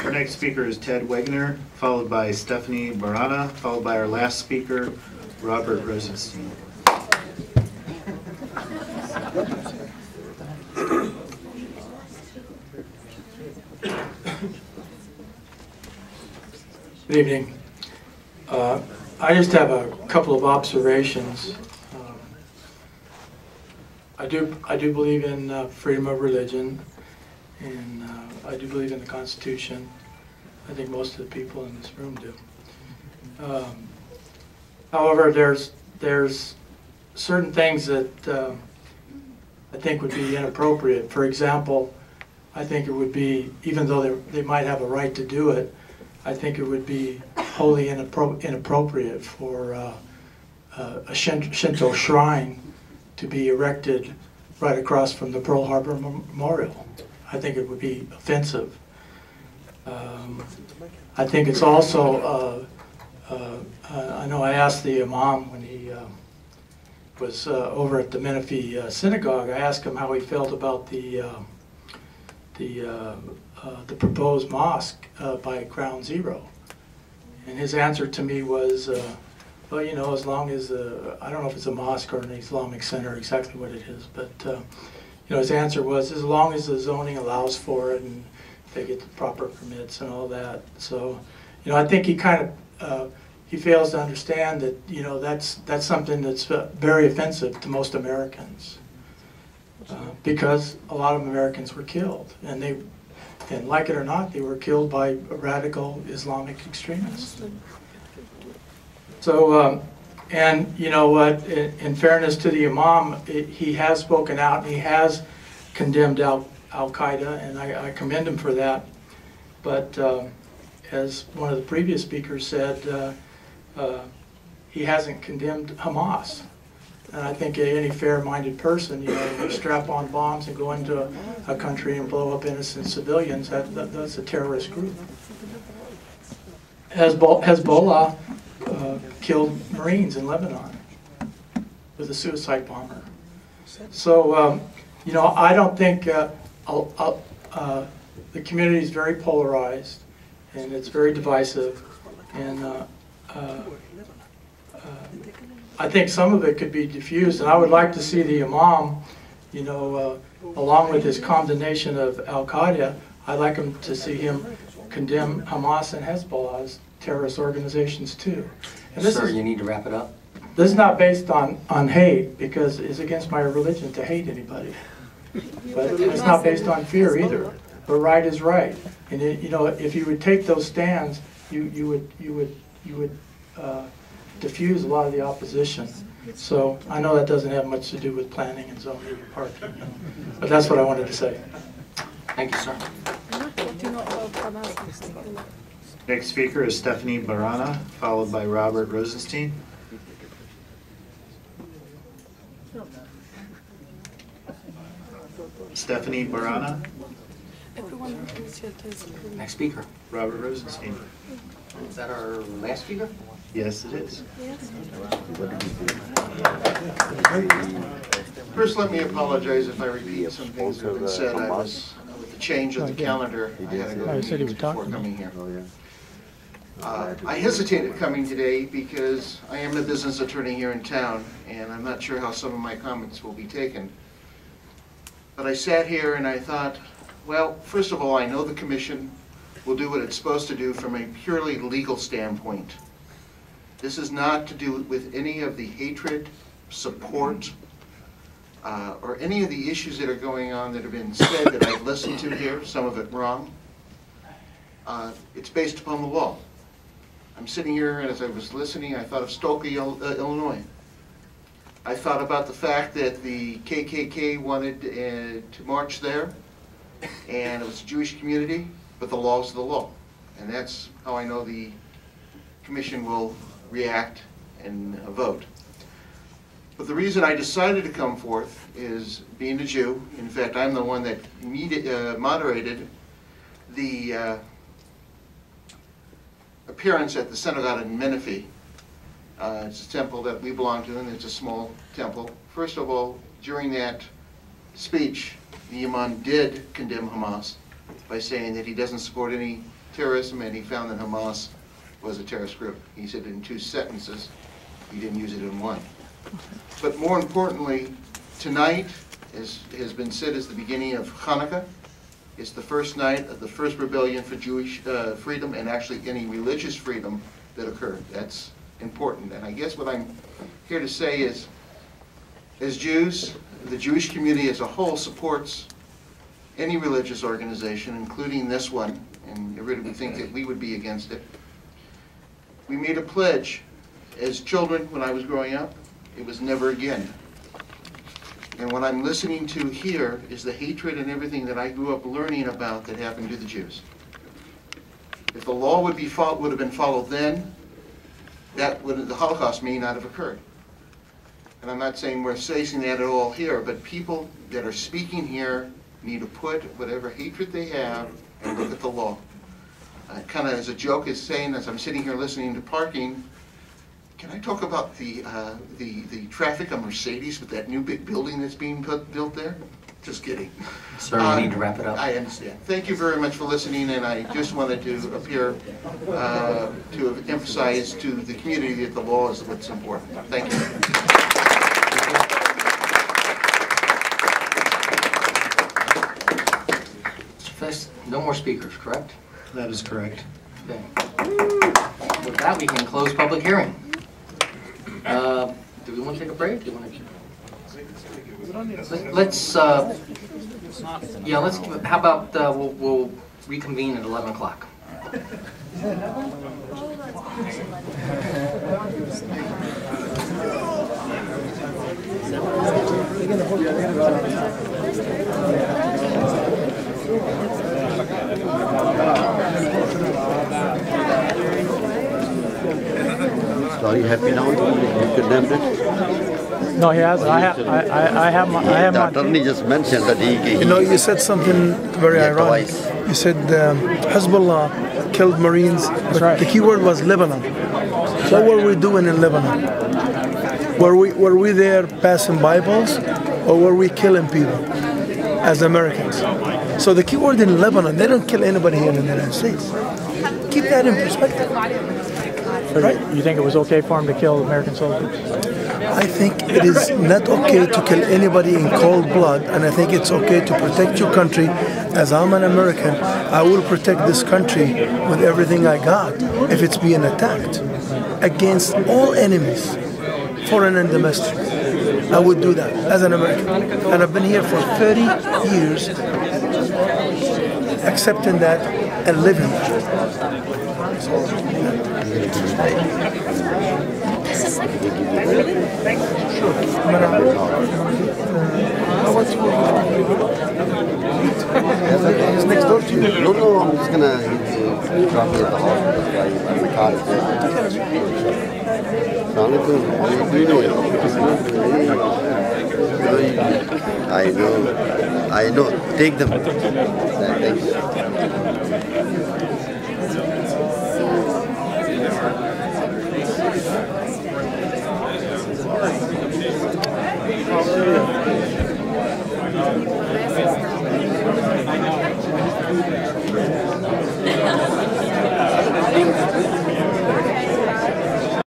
Our next speaker is Ted Wegner, followed by Stephanie Barana, followed by our last speaker, Robert Rosenstein. Good evening. I just have a couple of observations. I do believe in freedom of religion, and I do believe in the Constitution. I think most of the people in this room do. However, there's certain things that I think would be inappropriate. For example, I think it would be, even though they might have a right to do it, I think it would be wholly inappropriate for a Shinto shrine to be erected right across from the Pearl Harbor Memorial. I think it would be offensive. I think it's also, I know I asked the Imam when he was over at the Menifee synagogue, I asked him how he felt about the proposed mosque by Ground Zero. And his answer to me was, well, you know, as long as, I don't know if it's a mosque or an Islamic center, exactly what it is, but, you know, his answer was, as long as the zoning allows for it and they get the proper permits and all that. So, you know, I think he kind of, he fails to understand that, you know, that's something that's very offensive to most Americans. Because a lot of Americans were killed, and like it or not, they were killed by radical Islamic extremists. So, and you know what, in fairness to the Imam, he has spoken out, and he has condemned Al-Qaeda, and I commend him for that. But as one of the previous speakers said, he hasn't condemned Hamas. And I think any fair-minded person, you know, strap on bombs and go into a country and blow up innocent civilians, that's a terrorist group. Hezbollah killed Marines in Lebanon with a suicide bomber. So, you know, I don't think the community is very polarized, and it's very divisive, and I think some of it could be diffused, and I would like to see the Imam, you know, along with his condemnation of Al-Qaeda, I'd like to see him condemn Hamas and Hezbollah as terrorist organizations too. And this Sir, you need to wrap it up. This is not based on hate, because it's against my religion to hate anybody. But it's not based on fear either. But right is right, and you know, if you would take those stands, you would diffuse a lot of the opposition. So I know that doesn't have much to do with planning and zoning and parking, you know, but that's what I wanted to say. Thank you, sir. Next speaker is Stephanie Barana, followed by Robert Rosenstein. Stephanie Barana. Next speaker. Robert Rosenstein. Is that our last speaker? Yes, it is. First, let me apologize if I repeat some things that have been said. I was, with the change of the calendar, I had to go to meetings before coming here. I hesitated coming today because I am a business attorney here in town, and I'm not sure how some of my comments will be taken. But I sat here and I thought, well, first of all, I know the commission will do what it's supposed to do from a purely legal standpoint. This is not to do with any of the hatred, support, or any of the issues that are going on that have been said that I've listened to here, some of it wrong. It's based upon the law. I'm sitting here, and as I was listening, I thought of Stokely, Illinois. I thought about the fact that the KKK wanted to march there, and it was a Jewish community, but the law is the law. And that's how I know the commission will react and vote. But the reason I decided to come forth is being a Jew. In fact, I'm the one that moderated the appearance at the synagogue in Menifee. It's a temple that we belong to, and it's a small temple. First of all, during that speech, the Imam did condemn Hamas by saying that he doesn't support any terrorism, and he found that Hamas was a terrorist group. He said it in 2 sentences. He didn't use it in 1. But more importantly, tonight, as has been said, is the beginning of Hanukkah. It's the first night of the first rebellion for Jewish freedom and actually any religious freedom that occurred. That's important. And I guess what I'm here to say is, as Jews, the Jewish community as a whole supports any religious organization, including this one, and I really would think that we would be against it. We made a pledge as children when I was growing up. It was never again. And what I'm listening to here is the hatred and everything that I grew up learning about that happened to the Jews. If the law would have been followed then, the Holocaust may not have occurred. And I'm not saying we're saying that at all here, but people that are speaking here need to put whatever hatred they have and look at the law. Kind of as a joke is saying, as I'm sitting here listening to parking, can I talk about the traffic on Mercedes with that new big building that's being built there? Just kidding. Sir, we need to wrap it up. I understand. Thank you very much for listening, and I just wanted to appear to emphasize to the community that the law is what's important. Thank you. Mr. Fisk, no more speakers, correct? That is correct. Okay. With that, we can close public hearing. Do we want to take a break? Do you want to? Let's. Yeah. Let's. How about we'll reconvene at 11 o'clock. So are you happy now? You condemned it? No, he hasn't. I have my. The attorney just mentioned that he You know, you said something very ironic. twice. You said Hezbollah killed Marines, but right. the key word was Lebanon. What were we doing in Lebanon? Were we there passing Bibles, or were we killing people as Americans? So the key word in Lebanon, they don't kill anybody here in the United States. Keep that in perspective. Right? You think it was okay for him to kill American soldiers? I think it is not okay to kill anybody in cold blood, and I think it's okay to protect your country. As I'm an American, I will protect this country with everything I got if it's being attacked against all enemies, foreign and domestic. I would do that as an American. And I've been here for 30 years accepting that and living that. It's next door to you. No, I'm just gonna drop me at the hospital. That's why my car is there. Assalamualaikum. Do you know it? I know. Take them. Thank you.